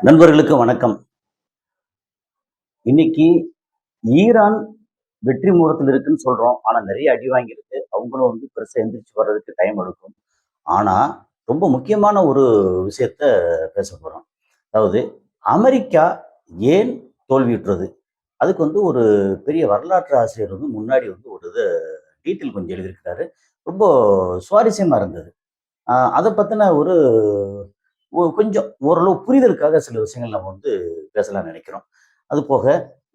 நண்பர்களுக்கு வணக்கம். இன்னைக்கு ஈரான் வெற்றி முகத்தில் இருக்குன்னு சொல்றோம். ஆனா நிறைய அடி வாங்கியிருக்கு. அவங்களும் பெருசா எந்திரிச்சு வர்றதுக்கு டைம் எடுக்கும். ஆனா, ரொம்ப முக்கியமான ஒரு விஷயத்த பேசப் போறோம். அதாவது அமெரிக்கா ஏன் தோல்வியுற்றது? அதுக்கு ஒரு பெரிய வரலாற்று ஆசிரியர் முன்னாடி ஒரு டீட்டெயில் கொஞ்சம் எழுதியிருக்கிறாரு. ரொம்ப சுவாரஸ்யமா இருந்தது. அத பத்தின ஒரு கொஞ்சம் ஓரளவு புரிதலுக்காக சில விஷயங்கள் நம்ம பேசலாம்னு நினைக்கிறோம். அதுபோக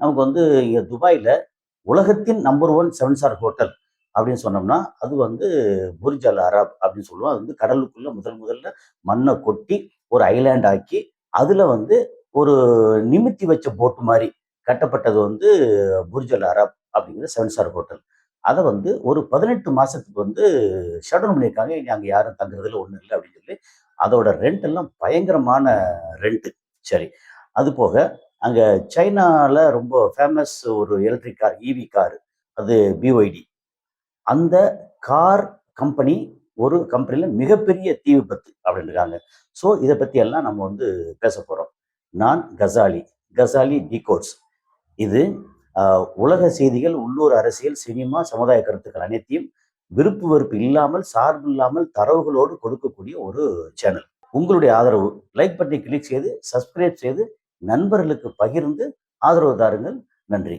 நமக்கு இங்க துபாய்ல உலகத்தின் நம்பர் 1 7 ஸ்டார் ஹோட்டல் அப்படின்னு சொன்னோம்னா, அது புர்ஜ் அல் அரப் அப்படின்னு சொல்லுவோம். அது கடலுக்குள்ள முதல்ல மண்ண கொட்டி ஒரு ஐலேண்ட் ஆக்கி, அதுல ஒரு நிமித்தி வச்ச போட் மாரி கட்டப்பட்டது புர்ஜ் அல் அரப் அப்படிங்கிற 7 ஸ்டார் ஹோட்டல். அத ஒரு 18 மாசத்துக்கு ஷட் டவுன் பண்ணியிருக்காங்க. இனி அங்க யாரும் தங்குறதுல ஒண்ணும் இல்ல அப்படின்னு சொல்லி. அதோட ரெண்ட் எல்லாம் பயங்கரமான ரெண்ட். சரி. அது போக அங்க சைனால ரொம்ப ஃபேமஸ் ஒரு எலக்ட்ரிக் கார், ஈவி கார். அது பிஒய்டி. அந்த கார் கம்பெனி ஒரு கம்பெனில மிகப்பெரிய தீ விபத்து அப்படின்ருக்காங்க. ஸோ இத பத்தி எல்லாம் நம்ம பேசப் போறோம். நான் கசாலி. கசாலி டிகோட்ஸ். இது உலக செய்திகள், உள்ளூர் அரசியல், சினிமா, சமுதாய கருத்துக்கள் அனைத்தையும் விருப்பு வெறுப்பு இல்லாமல், சார்பு இல்லாமல் தரவுகளோடு கொடுக்கக்கூடிய ஒரு சேனல். உங்களுடைய ஆதரவு லைக் பட்டனை கிளிக் செய்து, சப்ஸ்கிரைப் செய்து, நண்பர்களுக்கு பகிர்ந்து ஆதரவு தாருங்கள். நன்றி.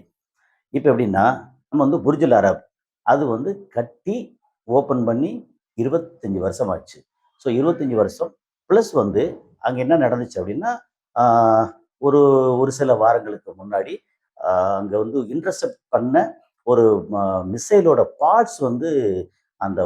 இப்ப எப்படின்னா, நம்ம புர்ஜுல் அரப் அது கட்டி ஓப்பன் பண்ணி 25 வருஷம் ஆச்சு. ஸோ 25 வருஷம் பிளஸ் அங்க என்ன நடந்துச்சு அப்படின்னா, ஆ ஒரு ஒரு சில வாரங்களுக்கு முன்னாடி அங்க இன்டர்செப்ட் பண்ண ஒரு மிசைலோட பார்ட்ஸ் அந்த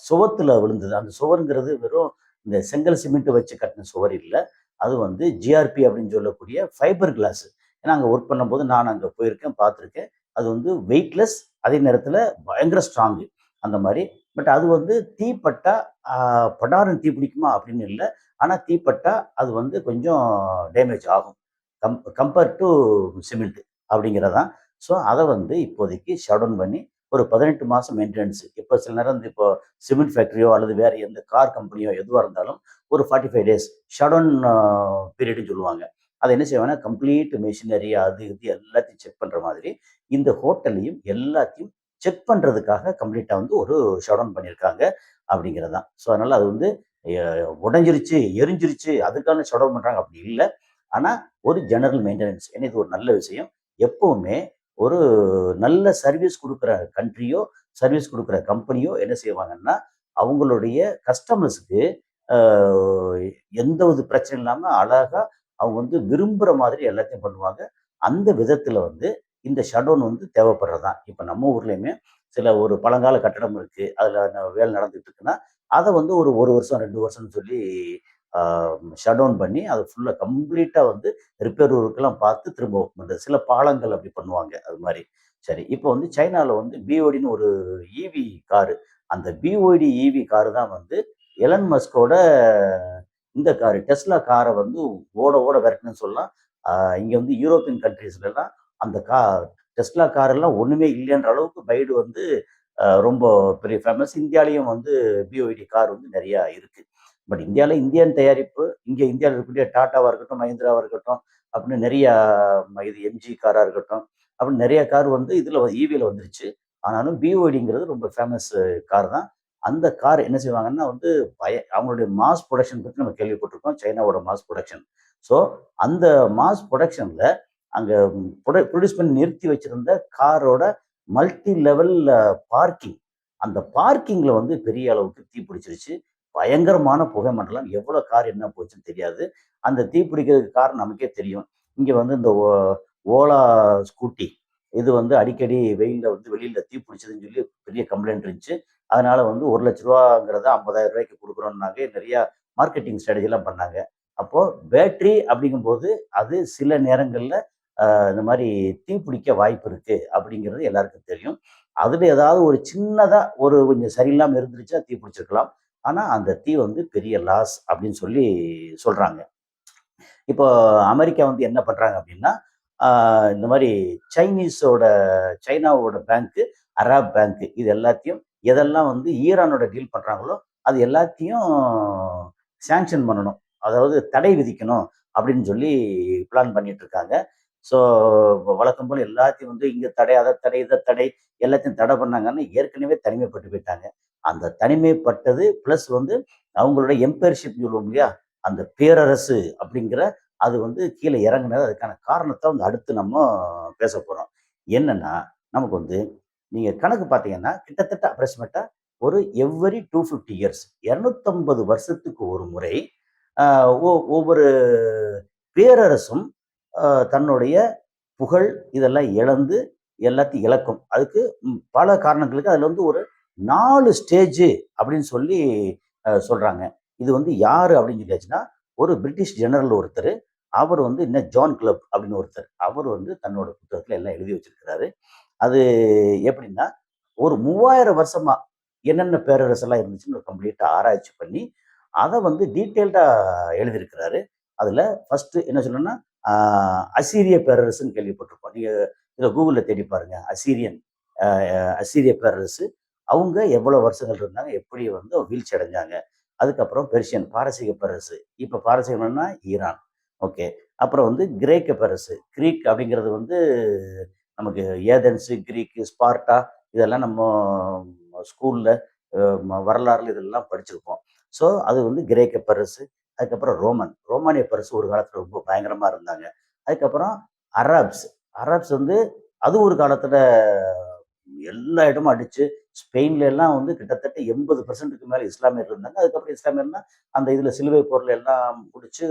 சுவத்துல விழுந்தது. அந்த சுவருங்கிறது வெறும் இந்த செங்கல் சிமெண்ட் வச்சு கட்டின சுவர் இல்ல. அது ஜிஆர்பி அப்படின்னு சொல்லக்கூடிய ஃபைபர் கிளாஸ். ஏன்னா அங்க ஒர்க் பண்ணும்போது நான் அங்க போயிருக்கேன், பார்த்துருக்கேன். அது வெயிட்லெஸ், அதே நேரத்துல பயங்கர ஸ்ட்ராங். அந்த மாரி. பட் அது தீப்பட்டா படார்ன்னு தீ பிடிக்குமா அப்படின்னு இல்ல. ஆனா தீப்பட்டா அது கொஞ்சம் டேமேஜ் ஆகும். கம்பேர் டூ சிமெண்ட் அப்படிங்கிறதான். ஸோ அத இப்போதைக்கு ஷட் டவுன் பண்ணி ஒரு 18 மாசம் மெயின்டனன்ஸ். இப்போ சில நேரம் இப்போ சிமெண்ட் ஃபேக்டரியோ அல்லது வேற எந்த கார் கம்பெனியோ எதுவா இருந்தாலும் ஒரு 45 டேஸ் ஷட் டவுன் பீரியட்ன்னு சொல்லுவாங்க. அத என்ன செய்வாங்கன்னா, கம்ப்ளீட் மெஷினரி அது இது எல்லாத்தையும் செக் பண்ற மாதிரி, இந்த ஹோட்டலையும் எல்லாத்தையும் செக் பண்றதுக்காக கம்ப்ளீட்டா ஒரு ஷட் டவுன் பண்ணியிருக்காங்க அப்படிங்கிறது தான். ஸோ அதனால அது எ உடைஞ்சிருச்சு, எரிஞ்சிருச்சு அதுக்கான ஷட் டவுன் பண்றாங்க அப்படி இல்ல. ஆனா ஒரு ஜெனரல் மெயின்டனன்ஸ். ஏன்னா இது ஒரு நல்ல விஷயம். எப்பவுமே ஒரு நல்ல சர்வீஸ் குடுக்குற கண்ட்ரியோ, சர்வீஸ் குடுக்குற கம்பெனியோ என்ன செய்வாங்கன்னா, அவங்களுடைய கஸ்டமர்ஸ்க்கு அ எந்த ஒரு பிரச்சனை இல்லாம அழகா அவங்க விரும்புற மாதிரி எல்லாத்தையும் பண்ணுவாங்க. அந்த விதத்துல இந்த ஷட் டவுன் தேவைப்படுறது தான். இப்ப நம்ம ஊர்லயுமே சில ஒரு பழங்கால கட்டடம் இருக்கு. அதுல வேலை நடந்துட்டு இருக்குன்னா, அத ஒரு 1 வருஷம், 2 வருஷம்னு சொல்லி ஆ ஷட் டவுன் பண்ணி அத ஃபுல்லா கம்ப்ளீட்டா ரிப்பேர் ஒர்க்லாம் பார்த்து திரும்ப ஓப்பன் பண்றது. சில பாலங்கள் அப்படி பண்ணுவாங்க. அது மாரி. சரி. இப்போ சைனால பிஓடின்னு ஒரு ஈவி காரு. அந்த பிஓடி ஈவி காரு தான் எலன் மஸ்கோட இந்த காரு டெஸ்லா கார ஓட ஓட விரட்டுனன்னு சொல்லலாம். ஆ இங்க யூரோப்பியன் கண்ட்ரீஸ்லலாம் அந்த டெஸ்லா கார் எல்லாம் ஒண்ணுமே இல்லைன்ற அளவுக்கு பைடு ரொம்ப பெரிய ஃபேமஸ். இந்தியாலயும் பிஓடி கார் நெறையா இருக்கு. பட் இந்தியால இந்தியன் தயாரிப்பு, இங்க இந்தியால இருக்கக்கூடிய டாட்டாவா இருக்கட்டும், மஹிந்திராவா இருக்கட்டும், அப்படின்னு நெறையா இது எம்ஜி காரா இருக்கட்டும், அப்படின்னு நெறைய கார் இதுல ஈவில வந்துருச்சு. ஆனாலும் பிஓடிங்கிறது ரொம்ப ஃபேமஸ் கார் தான். அந்த கார் என்ன செய்வாங்கன்னா அவங்களுடைய மாஸ் புரொடக்ஷன் பத்தி நம்ம கேள்விப்பட்டிருக்கோம். சைனாவோட மாஸ் புரொடக்ஷன். ஸோ அந்த மாஸ் புரொடக்ஷன்ல அங்க புரொடியூஸ் பண்ணி நிறுத்தி வச்சிருந்த காரோட மல்டி லெவல் பார்க்கிங். அந்த பார்க்கிங்ல பெரிய அளவுக்கு தீ பிடிச்சிருச்சு. பயங்கரமான புகை மண்டலம். எவ்வளோ கார் என்ன போச்சுன்னு தெரியாது. அந்த தீ பிடிக்கிறதுக்கு காரணம் நமக்கே தெரியும். இங்க இந்த ஓலா ஸ்கூட்டி இது அடிக்கடி வெயில்ல வெளியில தீ பிடிச்சதுன்னு சொல்லி பெரிய கம்ப்ளைண்ட் இருந்துச்சு. அதனால ரூ. 1,00,000ங்கிறத ரூ. 50,000க்கு குடுக்குறோம்னாங்க நெறைய மார்க்கெட்டிங் ஸ்ட்ராட்டஜிலாம் பண்ணாங்க. அப்போ பேட்டரி அப்படிங்கும்போது அது சில நேரங்கள்ல இந்த மாரி தீப்பிடிக்க வாய்ப்பு இருக்கு அப்படிங்கிறது எல்லாருக்கும் தெரியும். அதுல ஏதாவது ஒரு சின்னதா ஒரு கொஞ்சம் சரியில்லாம இருந்துருச்சுன்னா தீ பிடிச்சிருக்கலாம். ஆனா அந்த தீ பெரிய லாஸ் அப்படின்னு சொல்லி சொல்றாங்க. இப்போ அமெரிக்கா என்ன பண்றாங்க அப்படின்னா, ஆ இந்த மாரி சைனீஸோட சைனாவோட பேங்க்கு, அராப் பேங்க்கு இது எல்லாத்தையும் எதெல்லாம் ஈரானோட டீல் பண்றாங்களோ, அது எல்லாத்தையும் சாங்ஷன் பண்ணணும். அதாவது தடை விதிக்கணும். அப்படின்னு சொல்லி பிளான் பண்ணிட்டு இருக்காங்க. ஸோ வழக்கம் போல எல்லாத்தையும் வந்து இங்க தடை, அதை தடை, இதை தடை எல்லாத்தையும் தடை பண்ணாங்கன்னு ஏற்கனவே தனிமைப்பட்டு போயிட்டாங்க. அந்த தனிமைப்பட்டது பிளஸ் வந்து அவங்களோட எம்பையர்ஷிப் சொல்லுவோம் இல்லையா? அந்த பேரரசு அப்படிங்கிற அது வந்து கீழே இறங்குனது. அதுக்கான காரணத்த வந்து அடுத்து நம்ம பேசப் போறோம். என்னன்னா, நமக்கு வந்து நீங்க கணக்கு பார்த்தீங்கன்னா, கிட்டத்தட்ட அப்ராக்ஸிமேட்டா ஒரு எவ்வரி 250 இயர்ஸ் 250 வருஷத்துக்கு ஒரு முறை அ ஒவ்வொரு பேரரசும் அ தன்னுடைய புகழ் இதெல்லாம் இழந்து எல்லாத்தையும் இழக்கும். அதுக்கு பல காரணங்களுக்கு அதுல வந்து ஒரு 4 ஸ்டேஜ் அப்படின்னு சொல்லி சொல்றாங்க. இது வந்து யாரு அப்படின்னு சொல்லியாச்சுன்னா, ஒரு பிரிட்டிஷ் ஜெனரல் ஒருத்தரு. அவர் வந்து இன்னும் ஜான் கிளப் அப்படின்னு ஒருத்தர். அவர் வந்து தன்னோட புத்தகத்துல எல்லாம் எழுதி வச்சிருக்கிறாரு. அது எப்படின்னா, ஒரு 3000 வருஷமா என்னென்ன பேரரசெல்லாம் இருந்துச்சுன்னு கம்ப்ளீட்டா ஆராய்ச்சி பண்ணி, அத வந்து டீட்டெயில்டா எழுதியிருக்கிறாரு. அதுல ஃபர்ஸ்ட் என்ன சொல்லணும்னா, ஆ அசீரிய பேரரசுன்னு கேள்விப்பட்டிருப்போம். நீங்க இத கூகுள்ல தேடி பாருங்க. அ அசீரிய பேரரசு. அவங்க எவ்வளவு வருஷங்கள் இருந்தாங்க? எப்படி வந்து வீழ்ச்சி அடைஞ்சாங்க? அதுக்கப்புறம் பெர்ஷியன் பாரசீக பேரரசு. இப்ப பாரசீகம்னா ஈரான். ஓகே. அப்புறம் வந்து கிரேக்க பேரரசு. கிரீக் அப்படிங்கிறது வந்து நமக்கு ஏதென்ஸு, கிரீக்கு, ஸ்பார்ட்டா இதெல்லாம் நம்ம ஸ்கூல்ல வரலாறுல இதெல்லாம் படிச்சிருப்போம். ஸோ அது வந்து கிரேக்க பேரரசு. அதுக்கப்புறம் ரோமானிய பேரரசு ஒரு காலத்துல ரொம்ப பயங்கரமா இருந்தாங்க. அதுக்கப்புறம் அராப்ஸ். அராப்ஸ் வந்து அது ஒரு காலத்துல எல்லா இடமும் அடிச்சு, ஸ்பெயின்ல எல்லாம் வந்து கிட்டத்தட்ட 80% மேல இஸ்லாமியர் இருந்தாங்க. அதுக்கப்புறம் இஸ்லாமியர்னா அந்த இதுல சிலுவை போர்ல எல்லாம் முடிச்சு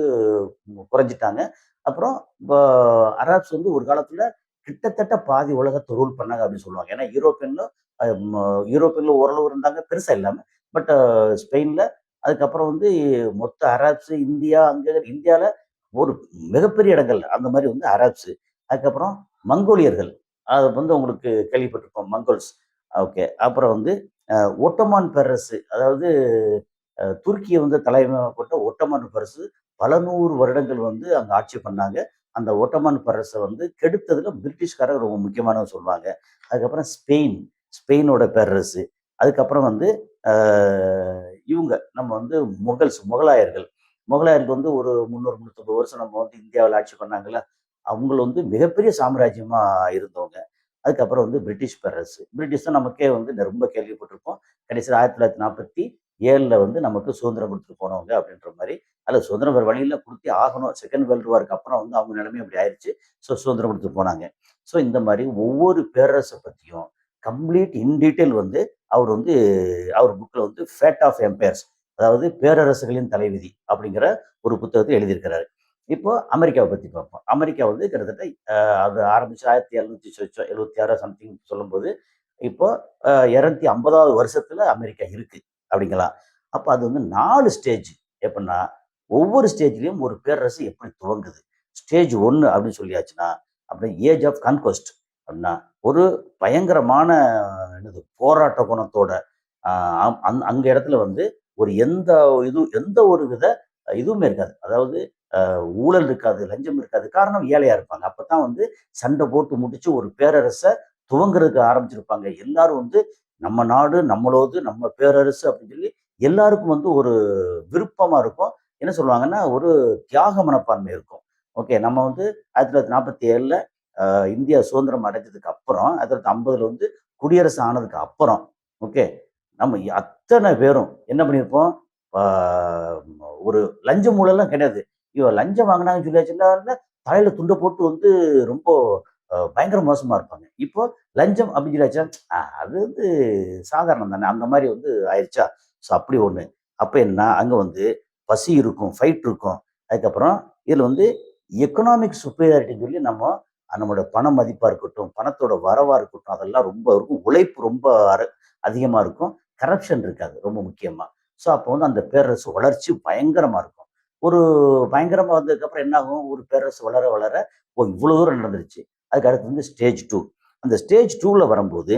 குறைஞ்சிட்டாங்க. அப்புறம் இப்போ அராப்ஸ் வந்து ஒரு காலத்துல கிட்டத்தட்ட பாதி உலகத்த ரூல் பண்ணாங்க அப்படின்னு சொல்லுவாங்க. ஏன்னா அ ம யூரோப்பியன்ல ஓரளவு இருந்தாங்க. பெருசா இல்லாம. பட் ஸ்பெயின்ல அதுக்கப்புறம் வந்து மொத்த அராப்ஸ் இந்தியா அங்க இந்தியால ஒரு மிகப்பெரிய இடங்கள் அந்த மாதிரி வந்து அராப்ஸ். அதுக்கப்புறம் மங்கோலியர்கள். அது வந்து உங்களுக்கு கேள்விப்பட்டிருப்போம். மங்கோல்ஸ். ஓகே. அப்புறம் வந்து அ ஒட்டமான் பேரரசு. அதாவது துருக்கிய வந்து தலைமையாக கொண்ட ஒட்டமான் பேரரசு பல 100 வருடங்கள் வந்து அங்க ஆட்சி பண்ணாங்க. அந்த ஒட்டமான் பேரரச வந்து கெடுத்ததுல பிரிட்டிஷ்காரர் ரொம்ப முக்கியமானவங்க சொல்லுவாங்க. அதுக்கப்புறம் ஸ்பெயினோட பேரரசு. அதுக்கப்புறம் வந்து அ இவங்க நம்ம வந்து முகலாயர்கள். முகலாயர்கள் வந்து ஒரு 300, 350 வருஷம் நம்ம வந்து இந்தியாவுல ஆட்சி பண்ணாங்கல்ல. அவங்கள வந்து மிகப்பெரிய சாம்ராஜ்யமா இருந்தவங்க. அதுக்கப்புறம் வந்து பிரிட்டிஷ் பேரரசு. பிரிட்டிஷ் தான் நமக்கே வந்து ரொம்ப கேள்விப்பட்டிருப்போம். கடைசியில 1947ல வந்து நமக்கு சுதந்திரம் குடுத்துட்டு போனவங்க அப்படின்ற மாரி. அதுல சுதந்திரம் வேற வழி இல்ல குடுத்தே ஆகணும். செகண்ட் வேர்ல்டு வார்க்கு அப்புறம் வந்து அவங்க நிலைமை அப்படி ஆயிருச்சு. ஸோ சுதந்திரம் குடுத்துட்டு போனாங்க. ஸோ இந்த மாரி ஒவ்வொரு பேரரச பத்தியும் கம்ப்ளீட் இன் டீட்டெயில் வந்து அவர் வந்து அவர் புக்ல வந்து ஃபேட் ஆஃப் எம்பையர்ஸ் அதாவது பேரரசுகளின் தலைவிதி அப்படிங்கிற ஒரு புத்தகத்தை எழுதியிருக்கிறாரு. இப்போ அமெரிக்காவை பத்தி பார்ப்போம். அமெரிக்கா வந்து கிட்டத்தட்ட அது ஆரம்பிச்சு 1776 சம்திங் சொல்லும்போது, இப்போ 250வது வருஷத்துல அமெரிக்கா இருக்கு அப்படிங்கலாம். அப்ப அது வந்து 4 ஸ்டேஜ். எப்படின்னா, ஒவ்வொரு ஸ்டேஜ்லயும் ஒரு பேரரசு எப்படி துவங்குது. ஸ்டேஜ் 1 அப்படின்னு சொல்லியாச்சுன்னா, அப்படி ஏஜ் ஆஃப் கான்குவெஸ்ட் அப்படின்னா, ஒரு பயங்கரமான என்னது போராட்ட குணத்தோட அ அங்க இடத்துல வந்து ஒரு எந்த ஒரு வித இதுவுமே இருக்காது. அதாவது ஊழல் இருக்காது, லஞ்சம் இருக்காது. காரணம் ஏழையா இருப்பாங்க. அப்பதான் வந்து சண்டை போட்டு முடிச்சு ஒரு பேரரச துவங்குறதுக்கு ஆரம்பிச்சிருப்பாங்க. எல்லாரும் வந்து நம்ம நாடு நம்மளோது, நம்ம பேரரசு அப்படின்னு சொல்லி எல்லாருக்கும் வந்து ஒரு விருப்பமா இருக்கும். என்ன சொல்லுவாங்கன்னா, ஒரு தியாக மனப்பான்மை இருக்கும். ஓகே. நம்ம வந்து 1947ல இந்தியா சுதந்திரம் அடைஞ்சதுக்கு அப்புறம் 1950ல வந்து குடியரசு ஆனதுக்கு அப்புறம், ஓகே. நம்ம அத்தன பேரும் என்ன பண்ணியிருப்போம், ஆ ஒரு லஞ்சம் ஊழல்லாம் கிடையாது. லஞ்சம் வாங்குனாங்கன்னு சொல்லியாச்சுன்னா, தலையில துண்ட போட்டு வந்து ரொம்ப பயங்கர மோசமா இருப்பாங்க. இப்போ லஞ்சம் அப்படின்னு சொல்லியாச்சா, அது வந்து சாதாரணம் தானே. அந்த மாரி வந்து ஆயிருச்சா. ஸோ அப்படி ஒண்ணு. அப்ப என்ன, அங்க வந்து பசி இருக்கும், ஃபைட் இருக்கும். அதுக்கப்புறம் இதுல வந்து எக்கனாமிக் சுப்பீரியாரிட்டின்னு சொல்லி நம்மளோட பண மதிப்பா இருக்கட்டும், பணத்தோட வரவா இருக்கட்டும், அதெல்லாம் ரொம்ப இருக்கும். உழைப்பு ரொம்ப அதிகமா இருக்கும். கரப்ஷன் இருக்காது ரொம்ப முக்கியமா. ஸோ அப்போ வந்து அந்த பேரரசு வளர்ச்சி பயங்கரமா இருக்கும். ஒரு பயங்கரமா வந்ததுக்கப்புறம் என்ன ஆகும், ஒரு பேரரசு வளர வளர, ஓ! இவ்வளோ தூரம் நடந்துருச்சு. அதுக்கு அடுத்து வந்து ஸ்டேஜ் 2. அந்த ஸ்டேஜ் 2ல வரும்போது,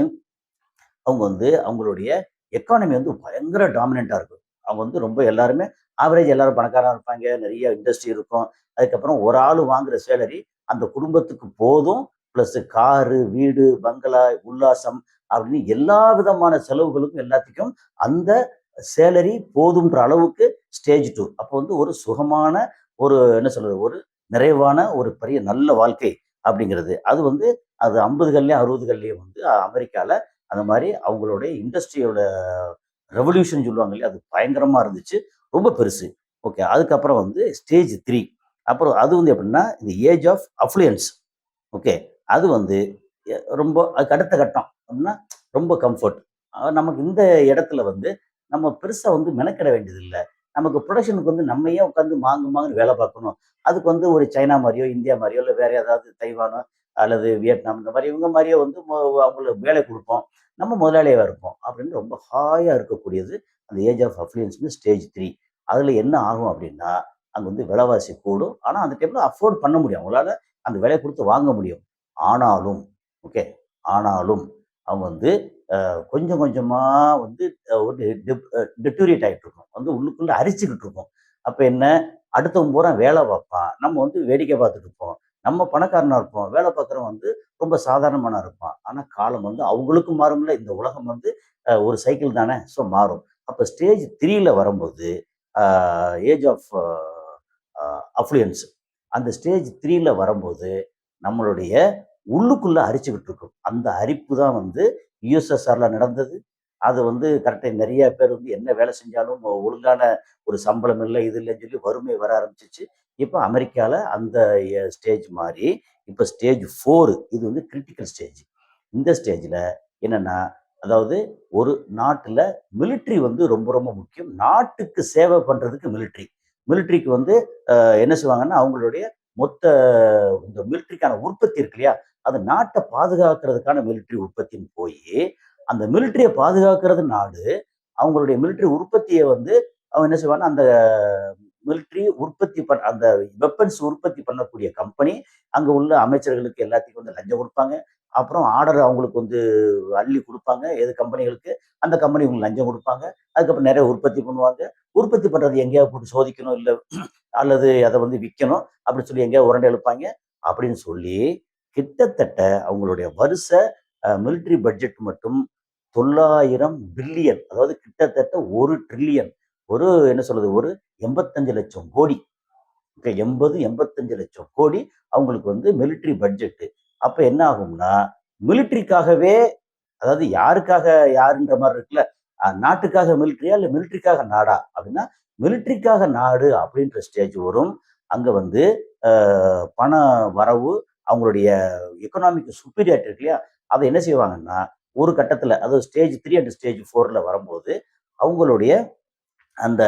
அவங்க வந்து அவங்களுடைய எக்கானமி வந்து பயங்கர டாமினன்ட்டா இருக்கும். அவங்க வந்து ரொம்ப எல்லாருமே ஆவரேஜ் எல்லாரும் பணக்காரரா இருப்பாங்க. நெறைய இண்டஸ்ட்ரி இருக்கும். அதுக்கப்புறம் ஒரு ஆளு வாங்குற சேலரி அந்த குடும்பத்துக்கு போதும். பிளஸ் காரு, வீடு, பங்களா, உல்லாசம் அப்படின்னு எல்லா விதமான செலவுகளுக்கும் எல்லாத்துக்கும் அந்த சேலரி போதுன்ற அளவுக்கு ஸ்டேஜ் 2. அப்போ வந்து ஒரு சுகமான ஒரு என்ன சொல்றது, ஒரு நிறைவான ஒரு பெரிய நல்ல வாழ்க்கை அப்படிங்கிறது. அது வந்து அது 50கள்லயும் 60கள்லயும் வந்து அமெரிக்கால அந்த மாரி அவங்களுடைய இண்டஸ்ட்ரியோட ரெவல்யூஷன் சொல்லுவாங்க இல்லையா? அது பயங்கரமா இருந்துச்சு. ரொம்ப பெருசு. ஓகே. அதுக்கப்புறம் வந்து ஸ்டேஜ் 3. அப்புறம் அது வந்து எப்படின்னா, இந்த ஏஜ் ஆஃப் அஃப்ளூயன்ஸ். ஓகே. அது வந்து ரொம்ப அதுக்கு அடுத்த கட்டம். அப்படின்னா ரொம்ப கம்ஃபோர்ட். நமக்கு இந்த இடத்துல வந்து நம்ம பெருசா வந்து மெனக்கெட வேண்டியதில்ல. நமக்கு புரொடக்ஷனுக்கு வந்து நம்ம ஏன் உட்காந்து மாங்கு மாங்குன்னு வேலை பார்க்கணும்? அதுக்கு வந்து ஒரு சைனா மாரியோ, இந்தியா மாரியோ, இல்ல வேற ஏதாவது தைவானோ அல்லது வியட்நாம் இந்த மாரி இவங்க மாரியே வந்து அவங்களுக்கு வேலை குடுப்போம். நம்ம முதலாளியா இருப்போம். அப்படின்னு ரொம்ப ஹாயா இருக்கக்கூடியது அந்த ஏஜ் ஆஃப் அஃப்ளூயன்ஸ்ன்னு ஸ்டேஜ் 3. அதுல என்ன ஆகும் அப்படின்னா, அங்க வந்து விலைவாசி கூடும். ஆனா அந்த டைம்ல அஃபோர்ட் பண்ண முடியும். அவங்களால அந்த விலை குடுத்து வாங்க முடியும். ஆனாலும், ஓகே. ஆனாலும் அவங்க வந்து கொஞ்சம் கொஞ்சமா வந்து ஒரு டெட்டூரியேட் ஆயிட்டு இருக்கும். வந்து உள்ளுக்குள்ள அரிச்சுக்கிட்டு இருக்கும். அப்ப என்ன? அடுத்தவன் பூரா வேலை பார்ப்பான். நம்ம வந்து வேடிக்கை பார்த்துட்டு இருப்போம். நம்ம பணக்காரனா இருப்போம். வேலை பார்க்குறவன் வந்து ரொம்ப சாதாரணமானா இருப்பான். ஆனா காலம் வந்து அவங்களுக்கும் மாறும்ல. இந்த உலகம் வந்து ஒரு சைக்கிள் தானே! ஸோ மாறும். அப்ப ஸ்டேஜ் 3ல வரும்போது, அ ஏஜ் ஆஃப் அஃப்ளூயன்ஸ். அந்த ஸ்டேஜ் 3ல வரும்போது, நம்மளுடைய உள்ளுக்குள்ள அரிச்சுக்கிட்டு இருக்கும். அந்த அரிப்பு தான் வந்து யுஎஸ்எஸ்ஆர்ல நடந்தது. அது வந்து கரெக்ட்டா நெறைய பேர் வந்து என்ன வேலை செஞ்சாலும் ஒழுங்கான ஒரு சம்பளம் இல்ல, இது இல்லன்னு சொல்லி வறுமை வர ஆரம்பிச்சுச்சு. இப்ப அமெரிக்கால அந்த ஸ்டேஜ் மாறி, இப்ப ஸ்டேஜ் 4 இது வந்து கிரிட்டிக்கல் ஸ்டேஜ். இந்த ஸ்டேஜ்ல என்னன்னா, அதாவது ஒரு நாட்டுல மிலிட்டரி வந்து ரொம்ப ரொம்ப முக்கியம். நாட்டுக்கு சேவை பண்றதுக்கு மிலிட்டரி. மிலிட்டரிக்கு வந்து என்ன செய்வாங்கன்னா, அவங்களுடைய மொத்த இந்த மிலிட்டரிக்கான உற்பத்தி இருக்கு இல்லையா? அது நாட்ட பாதுகாக்கிறதுக்கான மிலிட்டரி உற்பத்தின்னு போயி, அந்த மிலிட்டரிய பாதுகாக்கிறது நாடு. அவங்களுடைய மிலிட்டரி உற்பத்திய வந்து அவங்க என்ன செய்வாங்கன்னா, அந்த மிலிட்டரி உற்பத்தி அந்த வெப்பன்ஸ் உற்பத்தி பண்ணக்கூடிய கம்பெனி, அங்க உள்ள அமைச்சர்களுக்கு எல்லாத்துக்கும் வந்து லஞ்சம் குடுப்பாங்க. அப்புறம் ஆர்டர் அவங்களுக்கு வந்து அள்ளி குடுப்பாங்க. எது கம்பெனிகளுக்கு, அந்த கம்பெனி இவங்களுக்கு லஞ்சம் குடுப்பாங்க. அதுக்கப்புறம் நெறைய உற்பத்தி பண்ணுவாங்க. உற்பத்தி பண்றது எங்கேயாவது போட்டு சோதிக்கணும், இல்ல அல்லது அத வந்து விக்கணும். அப்படி சொல்லி எங்கேயாவது உருண்ட இழுப்பாய்ங்க. அப்படின்னு சொல்லி கிட்டத்தட்ட அவங்களுடைய வருஷ மிலிட்டரி பட்ஜெட் மட்டும் 900 பில்லியன், அதாவது கிட்டத்தட்ட 1 டிரில்லியன். ஒரு என்ன சொல்றது? ஒரு 85,00,000 கோடி. ஓகே. 80, 85,00,000 கோடி அவங்களுக்கு வந்து மிலிட்டரி பட்ஜெட். அப்ப என்ன ஆகும்னா, மிலிட்டரிக்காகவே, அதாவது யாருக்காக யாருன்ற மாரி இருக்குல்ல. நாட்டுக்காக மிலிட்டரியா? இல்ல மிலிட்டரிக்காக நாடா? அப்படின்னா, மிலிட்டரிக்காக நாடு அப்படின்ற ஸ்டேஜ் வரும். அங்க வந்து அ பண வரவு, அவங்களுடைய எக்கனாமிக் சுப்பீரியாரிட்டி இருக்கு இல்லையா? அத என்ன செய்வாங்கன்னா, ஒரு கட்டத்துல அதாவது ஸ்டேஜ் 3 அண்ட் ஸ்டேஜ் 4ல வரும்போது, அவங்களுடைய அந்த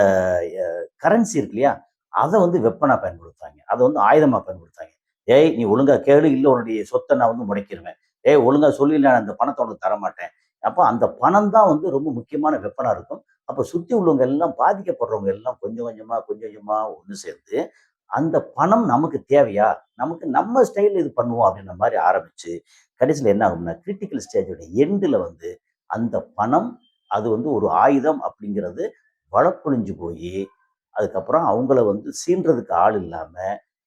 எ கரன்சி இருக்கு இல்லையா? அத வந்து வெப்பனா பயன்படுத்துவாங்க. அத வந்து ஆயுதமா பயன்படுத்துவாங்க. "ஏய்! நீ ஒழுங்கா கேளு, இல்ல உன்னுடைய சொத்த நான் வந்து முடக்கிருவேன். ஏய்! ஒழுங்கா சொல்லு, இல்ல நான் அந்த பணத்த உனக்கு தரமாட்டேன்." அப்ப அந்த பணம் தான் வந்து ரொம்ப முக்கியமான வெப்பனா இருக்கும். அப்ப சுத்தி உள்ளவங்க எல்லாம் பாதிக்கப்படுறவங்க எல்லாம் கொஞ்சம் கொஞ்சமா, கொஞ்சம் கொஞ்சமா ஒண்ணு சேர்ந்து, அந்த பணம் நமக்கு தேவையா? நமக்கு நம்ம ஸ்டைல்ல இது பண்ணுவோம் அப்படின்ற மாரி ஆரம்பிச்சு, கடைசியில என்ன ஆகும்னா, கிரிட்டிக்கல் ஸ்டேஜோட எண்டுல வந்து அந்த பணம், அது வந்து ஒரு ஆயுதம் அப்படிங்கிறது வழக்குழிஞ்சு போயி, அதுக்கப்புறம் அவங்கள வந்து சீன்றதுக்கு ஆள் இல்லாம,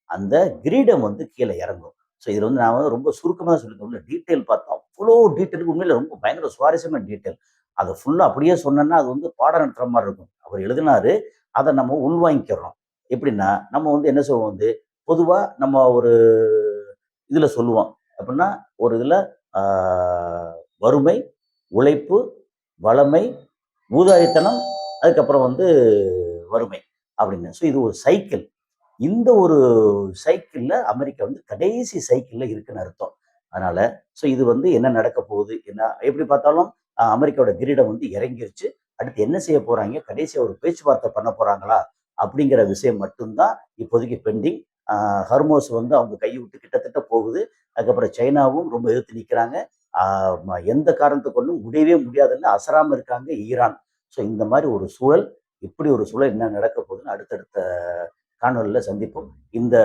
அந்த கிரீடம் வந்து கீழ இறங்கும். ஸோ இதுல வந்து நான் வந்து ரொம்ப சுருக்கமா தான் சொல்லியிருக்கேன். உள்ள டீட்டெயில் பார்த்தா அவ்ளோ டீட்டெயில், உண்மையில ரொம்ப பயங்கர சுவாரஸ்யமான டீட்டெயில். அத ஃபுல்லா அப்படியே சொன்னேன்னா, அது வந்து பாடம் நடத்துற மாரி இருக்கும். அவர் எழுதினாரு. அத நம்ம உள்வாங்கிக்கிறோம். எப்படின்னா, நம்ம வந்து என்ன சொல்லுவோம் வந்து, பொதுவா நம்ம ஒரு இதுல சொல்லுவோம். எப்படின்னா, ஒரு இதுல ஆ வறுமை, உழைப்பு, வளமை, ஊதாரித்தனம், அதுக்கப்புறம் வந்து வறுமை அப்படின்னு. ஸோ இது ஒரு சைக்கிள். இந்த ஒரு சைக்கிள்ல அமெரிக்கா வந்து கடைசி சைக்கிள்ல இருக்குன்னு அர்த்தம். அதனால இது வந்து என்ன நடக்க போகுது? என்ன எப்படி பார்த்தாலும் அமெரிக்காவோட கிரீடம் வந்து இறங்கிருச்சு. அடுத்து என்ன செய்ய போறாய்ங்க? கடைசியா ஒரு பேச்சுவார்த்தை பண்ண போறாங்களா? அப்படிங்கிற விஷயம் மட்டும் தான் இப்போதைக்கு பெண்டிங். அ ஹர்மோஸ் வந்து அவங்க கைய விட்டு கிட்டத்தட்ட போகுது. அதுக்கப்புறம் சைனாவும் ரொம்ப எதிர்த்து நிக்கிறாங்க. ஆ எந்த காரணத்த கொண்டும் முடியவே முடியாதுன்னு அசராம இருக்காங்க ஈரான். இந்த மாரி ஒரு சூழல், இப்படி ஒரு சூழல் என்ன நடக்க போகுதுன்னு அடுத்தடுத்த காணொளியில சந்திப்போம். இந்த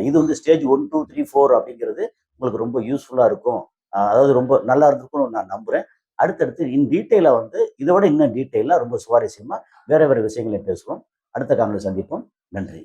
இது வந்து ஸ்டேஜ் 1, 2, 3, 4 அப்படிங்கிறது உங்களுக்கு ரொம்ப யூஸ்ஃபுல்லா இருக்கும். அதாவது ரொம்ப நல்லா இருந்திருக்கும்னு நான் நம்புறேன். அடுத்தடுத்து இன் டீட்டெயிலா வந்து இத விட இன்னும் டீட்டெயிலா ரொம்ப சுவாரஸ்யமா வேற வேற விஷயங்கள பேசுவோம். அடுத்த காணொளியில சந்திப்போம். நன்றி.